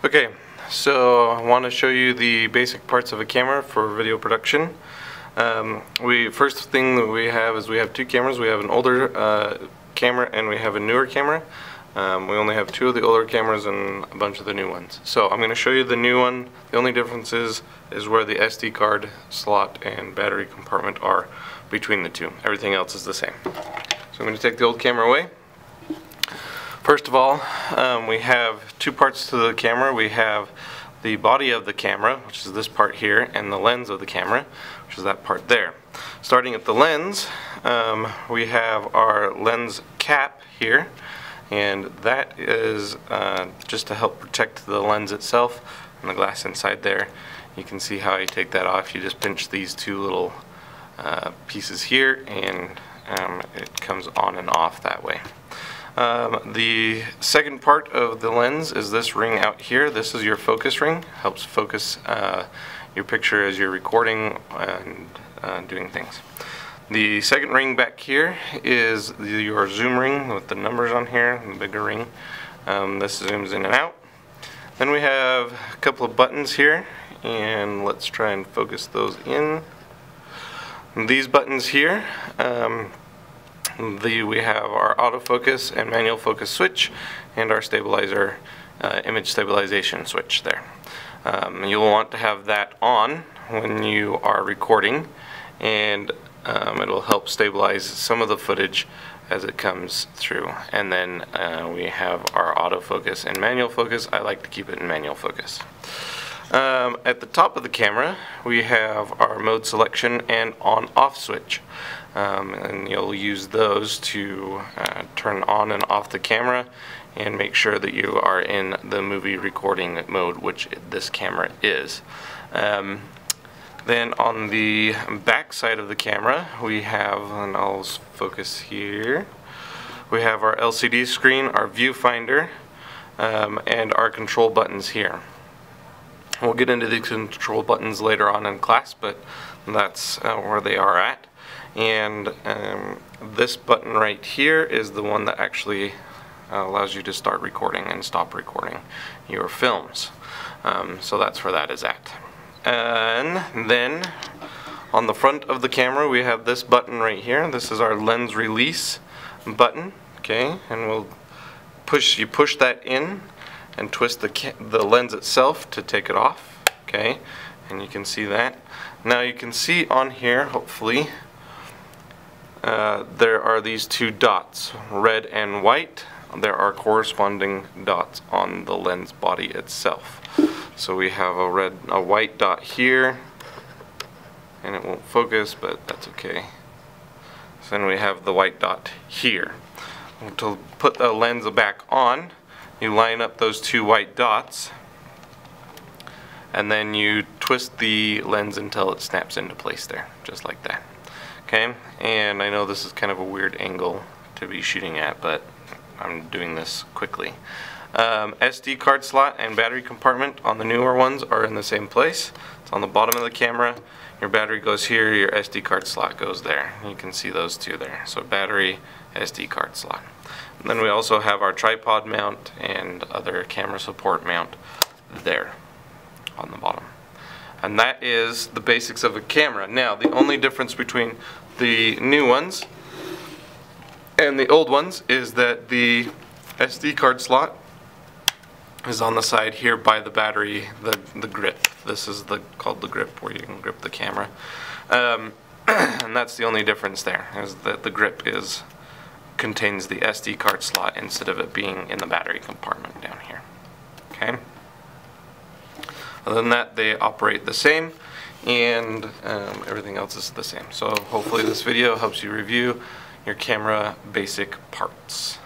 Okay, so I want to show you the basic parts of a camera for video production. First thing that we have is we have two cameras. We have an older camera and we have a newer camera. We only have two of the older cameras and a bunch of the new ones. So I'm going to show you the new one. The only difference is where the SD card slot and battery compartment are between the two. Everything else is the same. So I'm going to take the old camera away. First of all, we have two parts to the camera. We have the body of the camera, which is this part here, and the lens of the camera, which is that part there. Starting at the lens, we have our lens cap here, and that is just to help protect the lens itself and the glass inside there. You can see how you take that off. You just pinch these two little pieces here, and it comes on and off that way. The second part of the lens is this ring out here. This is your focus ring. Helps focus your picture as you're recording and doing things. The second ring back here is your zoom ring with the numbers on here, the bigger ring. This zooms in and out. Then we have a couple of buttons here, and let's try and focus those in. These buttons here, we have our autofocus and manual focus switch and our stabilizer, image stabilization switch there. You'll want to have that on when you are recording, and it'll help stabilize some of the footage as it comes through. And then we have our autofocus and manual focus. I like to keep it in manual focus. At the top of the camera we have our mode selection and on-off switch, and you'll use those to turn on and off the camera and make sure that you are in the movie recording mode, which this camera is. Then on the back side of the camera we have, and I'll focus here, we have our LCD screen, our viewfinder, and our control buttons here. We'll get into these control buttons later on in class, but that's where they are at. And this button right here is the one that actually allows you to start recording and stop recording your films. So that's where that is at. And then on the front of the camera we have this button right here. This is our lens release button. Okay, and you push that in and twist the lens itself to take it off. Okay, and you can see that. Now you can see on here, hopefully, there are these two dots, red and white. There are corresponding dots on the lens body itself. So we have a white dot here, and it won't focus, but that's okay. So then we have the white dot here. To put the lens back on, you line up those two white dots, and then you twist the lens until it snaps into place there, just like that. Okay, and I know this is kind of a weird angle to be shooting at, but I'm doing this quickly. SD card slot and battery compartment on the newer ones are in the same place. It's on the bottom of the camera. Your battery goes here, your SD card slot goes there. You can see those two there. So battery, SD card slot. And then we also have our tripod mount and other camera support mount there on the bottom. And that is the basics of a camera. Now, the only difference between the new ones and the old ones is that the SD card slot is on the side here by the battery, the grip. This is called the grip, where you can grip the camera. And that's the only difference there, is that the grip contains the SD card slot instead of it being in the battery compartment down here. Okay. Other than that, they operate the same, and everything else is the same. So hopefully this video helps you review your camera basic parts.